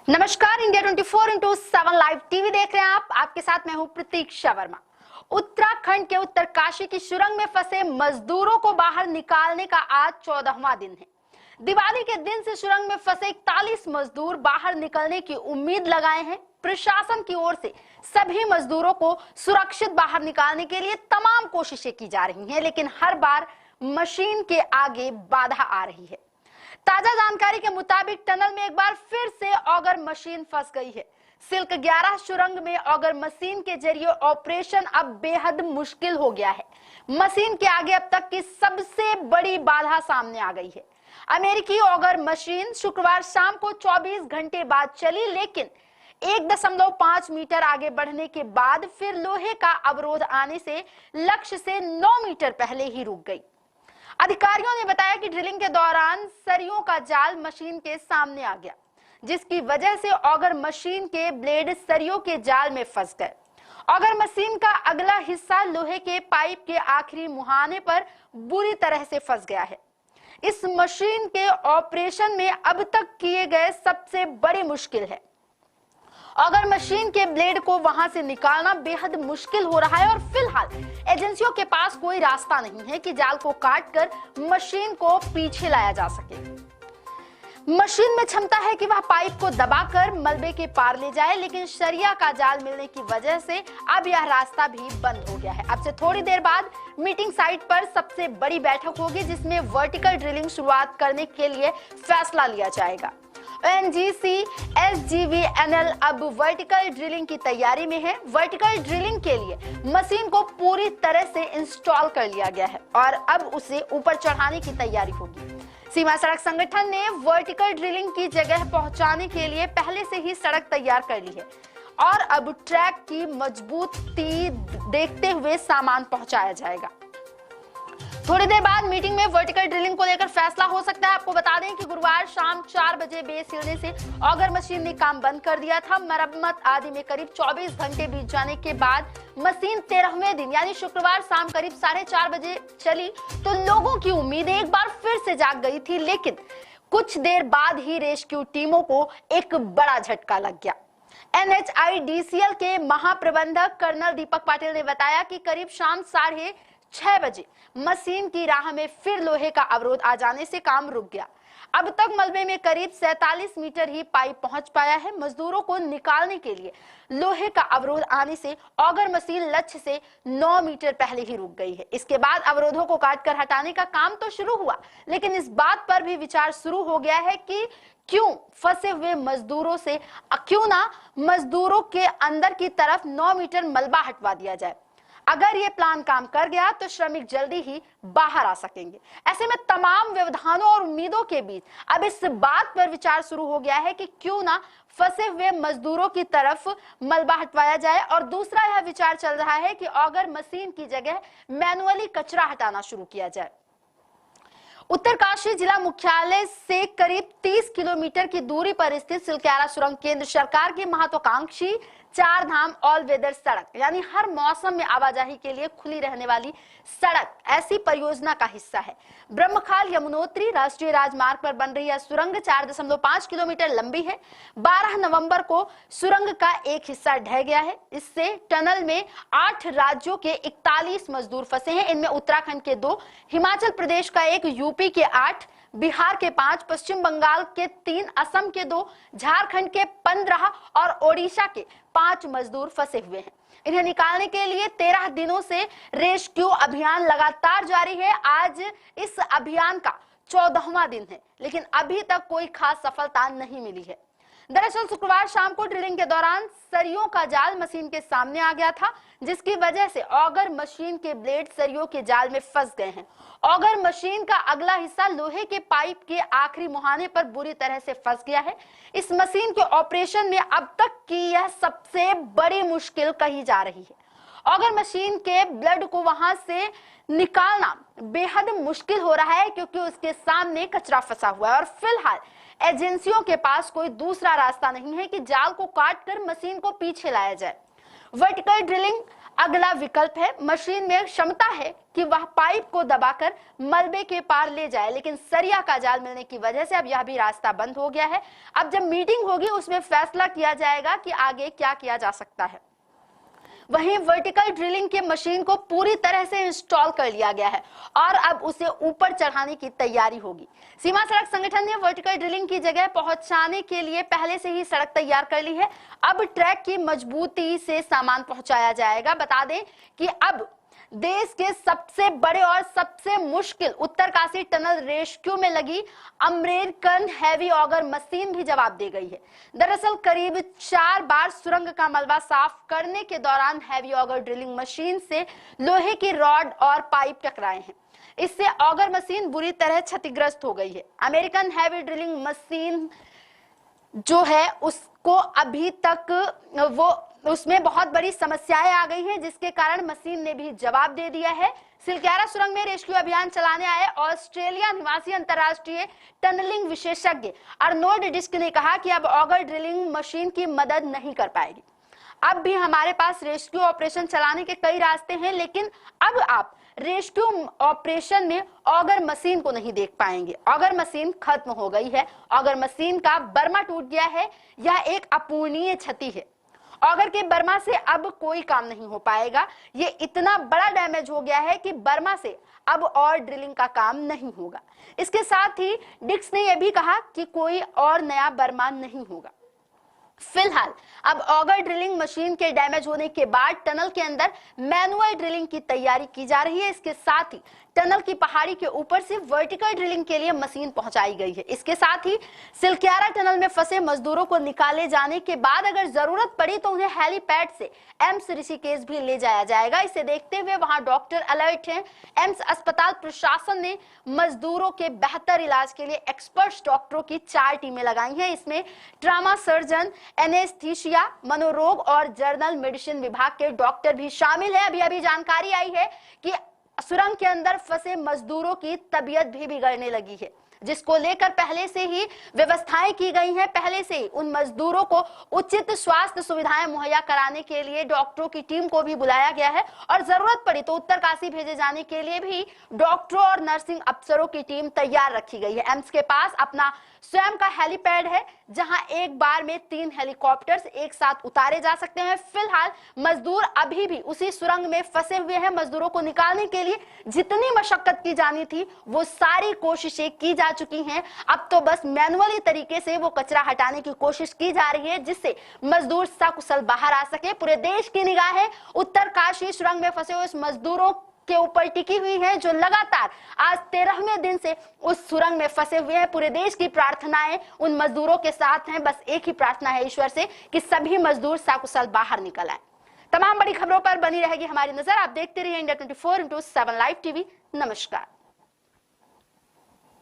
नमस्कार, India 24x7 live TV देख रहे हैं आप। आपके साथ मैं हूं प्रतीक्षा वर्मा। उत्तराखंड के उत्तरकाशी की सुरंग में फंसे मजदूरों को बाहर निकालने का आज 14वां दिन है। दिवाली के दिन से सुरंग में फंसे 41 मजदूर बाहर निकलने की उम्मीद लगाए हैं। प्रशासन की ओर से सभी मजदूरों को सुरक्षित बाहर निकालने के लिए तमाम कोशिशें की जा रही हैं, लेकिन हर बार मशीन के आगे बाधा आ रही है। ताजा जानकारी के मुताबिक टनल में एक बार फिर से ऑगर मशीन फंस गई है। सिल्क 11 सुरंग में ऑगर मशीन के जरिए ऑपरेशन अब बेहद मुश्किल हो गया है। मशीन के आगे अब तक की सबसे बड़ी बाधा सामने आ गई है। अमेरिकी ऑगर मशीन शुक्रवार शाम को 24 घंटे बाद चली, लेकिन 1.5 मीटर आगे बढ़ने के बाद फिर लोहे का अवरोध आने से लक्ष्य से 9 मीटर पहले ही रुक गई। अधिकारियों ने बताया कि ड्रिलिंग के दौरान सरियों का जाल मशीन के सामने आ गया, जिसकी वजह से ऑगर मशीन के ब्लेड सरियों के जाल में फंस गए। ऑगर मशीन का अगला हिस्सा लोहे के पाइप के आखिरी मुहाने पर बुरी तरह से फंस गया है। इस मशीन के ऑपरेशन में अब तक किए गए सबसे बड़ी मुश्किल है। ऑगर मशीन के ब्लेड को वहां से निकालना बेहद मुश्किल हो रहा है और फिलहाल एजेंसियों के पास कोई रास्ता नहीं है कि जाल को काटकर मशीन को पीछे लाया जा सके। मशीन में क्षमता है कि वह पाइप को दबाकर मलबे के पार ले जाए, लेकिन सरिया का जाल मिलने की वजह से अब यह रास्ता भी बंद हो गया है। अब से थोड़ी देर बाद मीटिंग साइट पर सबसे बड़ी बैठक होगी, जिसमें वर्टिकल ड्रिलिंग शुरुआत करने के लिए फैसला लिया जाएगा। ONGC SGVNL अब वर्टिकल ड्रिलिंग की तैयारी में है। वर्टिकल ड्रिलिंग के लिए मशीन को पूरी तरह से इंस्टॉल कर लिया गया है और अब उसे ऊपर चढ़ाने की तैयारी होगी। सीमा सड़क संगठन ने वर्टिकल ड्रिलिंग की जगह पहुंचाने के लिए पहले से ही सड़क तैयार कर ली है और अब ट्रैक की मजबूती देखते हुए सामान पहुंचाया जाएगा। थोड़ी देर बाद मीटिंग में वर्टिकल ड्रिलिंग को लेकर फैसला हो सकता है। आपको बता दें कि गुरुवार शाम 4 बजे बेस हिलने से ऑगर मशीन ने काम बंद कर दिया था। मरम्मत आदि में करीब 24 घंटे बीत जाने के बाद मशीन 13वें दिन यानी शुक्रवार शाम करीब 4:30 बजे चली तो लोगों की उम्मीदें एक बार फिर से जाग गई थी, लेकिन कुछ देर बाद ही रेस्क्यू टीमों को एक बड़ा झटका लग गया। NHIDCL के महाप्रबंधक कर्नल दीपक पाटिल ने बताया कि करीब शाम 6:30 बजे मशीन की राह में फिर लोहे का अवरोध आ जाने से काम रुक गया। अब तक मलबे में करीब 47 मीटर ही पाइप पहुंच पाया है। मजदूरों को निकालने के लिए लोहे का अवरोध आने से ऑगर मशीन लक्ष्य से 9 मीटर पहले ही रुक गई है। इसके बाद अवरोधों को काटकर हटाने का काम तो शुरू हुआ, लेकिन इस बात पर भी विचार शुरू हो गया है कि क्यों फंसे हुए मजदूरों से क्यों ना मजदूरों के अंदर की तरफ 9 मीटर मलबा हटवा दिया जाए। अगर ये प्लान काम कर गया तो श्रमिक जल्दी ही बाहर आ सकेंगे। ऐसे में तमाम व्यवधानों और उम्मीदों के बीच अब इस बात पर विचार शुरू हो गया है कि क्यों ना फंसे हुए मजदूरों की तरफ मलबा हटवाया जाए और दूसरा यह विचार चल रहा है कि ऑगर मशीन की जगह मैनुअली कचरा हटाना शुरू किया जाए। उत्तरकाशी जिला मुख्यालय से करीब 30 किलोमीटर की दूरी पर स्थित सिल्क सुरंग केंद्र सरकार की महत्वाकांक्षी 4 धाम ऑल वेदर सड़क यानी हर मौसम में आवाजाही के लिए खुली रहने वाली सड़क ऐसी परियोजना का हिस्सा है। ब्रह्मखाल यमुनोत्री राष्ट्रीय राजमार्ग पर बन रही यह सुरंग 4.5 किलोमीटर लंबी है। 12 नवंबर को सुरंग का एक हिस्सा ढह गया है। इससे टनल में 8 राज्यों के 41 मजदूर फंसे हैं। इनमें उत्तराखंड के 2, हिमाचल प्रदेश का 1, यूपी के 8, बिहार के 5, पश्चिम बंगाल के 3, असम के 2, झारखंड के 15 और ओडिशा के 5 मजदूर फंसे हुए हैं। इन्हें निकालने के लिए 13 दिनों से रेस्क्यू अभियान लगातार जारी है। आज इस अभियान का 14वां दिन है, लेकिन अभी तक कोई खास सफलता नहीं मिली है। दरअसल शुक्रवार शाम को ड्रिलिंग के दौरान सरियों का जाल मशीन के सामने आ गया था, जिसकी वजह से ऑगर मशीन के ब्लेड सरियों के जाल में फंस गए हैं। ऑगर मशीन का अगला हिस्सा लोहे के पाइप के आखिरी मुहाने पर बुरी तरह से फंस गया है। इस मशीन के ऑपरेशन में अब तक की यह सबसे बड़ी मुश्किल कही जा रही है। ऑगर मशीन के ब्लेड को वहां से निकालना बेहद मुश्किल हो रहा है, क्योंकि उसके सामने कचरा फंसा हुआ है और फिलहाल एजेंसियों के पास कोई दूसरा रास्ता नहीं है कि जाल को काटकर मशीन को पीछे लाया जाए। वर्टिकल ड्रिलिंग अगला विकल्प है, मशीन में क्षमता है कि वह पाइप को दबाकर मलबे के पार ले जाए, लेकिन सरिया का जाल मिलने की वजह से अब यह भी रास्ता बंद हो गया है। अब जब मीटिंग होगी उसमें फैसला किया जाएगा कि आगे क्या किया जा सकता है। वहीं वर्टिकल ड्रिलिंग के मशीन को पूरी तरह से इंस्टॉल कर लिया गया है और अब उसे ऊपर चढ़ाने की तैयारी होगी। सीमा सड़क संगठन ने वर्टिकल ड्रिलिंग की जगह पहुंचाने के लिए पहले से ही सड़क तैयार कर ली है। अब ट्रैक की मजबूती से सामान पहुंचाया जाएगा। बता दें कि अब देश के सबसे बड़े और सबसे मुश्किल उत्तरकाशी टनल रेस्क्यू में लगी अमेरिकन हैवी ऑगर मशीन भी जवाब दे गई है। दरअसल करीब 4 बार सुरंग का मलबा साफ करने के दौरान हैवी ऑगर ड्रिलिंग मशीन से लोहे की रॉड और पाइप टकराए हैं। इससे ऑगर मशीन बुरी तरह क्षतिग्रस्त हो गई है। अमेरिकन हैवी ड्रिलिंग मशीन जो है उसको अभी तक उसमें बहुत बड़ी समस्याएं आ गई हैं, जिसके कारण मशीन ने भी जवाब दे दिया है। सिलक्यारा सुरंग में रेस्क्यू अभियान चलाने आए ऑस्ट्रेलिया निवासी अंतर्राष्ट्रीय टनलिंग विशेषज्ञ अर्नोल्ड डिस्क ने कहा कि अब ऑगर ड्रिलिंग मशीन की मदद नहीं कर पाएगी। अब भी हमारे पास रेस्क्यू ऑपरेशन चलाने के कई रास्ते हैं, लेकिन अब आप रेस्क्यू ऑपरेशन में ऑगर मशीन को नहीं देख पाएंगे। ऑगर मशीन खत्म हो गई है। ऑगर मशीन का बर्मा टूट गया है। यह एक अपूरणीय क्षति है। ऑगर के बर्मा से अब कोई काम नहीं हो पाएगा। ये इतना बड़ा डैमेज हो गया है कि बर्मा से अब और ड्रिलिंग का काम नहीं होगा। इसके साथ ही डिक्स ने यह भी कहा कि कोई और नया बर्मा नहीं होगा। फिलहाल अब ऑगर ड्रिलिंग मशीन के डैमेज होने के बाद टनल के अंदर मैनुअल ड्रिलिंग की तैयारी की जा रही है। इसके साथ ही टनल की पहाड़ी के ऊपर से वर्टिकल ड्रिलिंग के लिए मशीन पहुंचाई गई है। इसके साथ ही सिलक्यारा टनल में फंसे मजदूरों को निकाले जाने के बाद अगर जरूरत पड़ी तो उन्हें हेलीपैड से एम्स ऋषिकेश भी ले जाया जाएगा। इसे देखते हुए वहां डॉक्टर अलर्ट हैं। एम्स अस्पताल प्रशासन ने मजदूरों के बेहतर इलाज के लिए एक्सपर्ट डॉक्टरों की 4 टीमें लगाई हैं। इसमें ट्रामा सर्जन, एनेस्थीसिया, मनोरोग और जर्नल मेडिसिन विभाग के डॉक्टर भी शामिल है। अभी जानकारी आई है कि सुरंग के अंदर फंसे मजदूरों की तबीयत भी बिगड़ने लगी है, जिसको लेकर पहले से ही व्यवस्थाएं की गई हैं। पहले से ही उन मजदूरों को उचित स्वास्थ्य सुविधाएं मुहैया कराने के लिए डॉक्टरों की टीम को भी बुलाया गया है और जरूरत पड़ी तो उत्तरकाशी भेजे जाने के लिए भी डॉक्टरों और नर्सिंग अफसरों की टीम तैयार रखी गई है। एम्स के पास अपना स्वयं का हेलीपैड है, जहां एक बार में 3 हेलीकॉप्टर्स एक साथ उतारे जा सकते हैं। फिलहाल मजदूर अभी भी उसी सुरंग में फंसे हुए हैं। मजदूरों को निकालने के लिए जितनी मशक्कत की जानी थी वो सारी कोशिशें की जा चुकी हैं। अब तो बस मैनुअली तरीके से वो कचरा हटाने की कोशिश की जा रही है, जिससे मजदूर सकुशल बाहर आ सके। पूरे देश की निगाहें उत्तरकाशी सुरंग में फंसे हुए उस मजदूरों के ऊपर टिकी हुई है, जो लगातार आज 13वें दिन से उस सुरंग में फंसे हुए हैं। पूरे देश की प्रार्थनाएं उन मजदूरों के साथ हैं। बस एक ही प्रार्थना है ईश्वर से कि सभी मजदूर सकुशल बाहर निकल आए। तमाम बड़ी खबरों पर बनी रहेगी हमारी नजर। आप देखते रहिए इंडिया 24x7 लाइव टीवी। नमस्कार।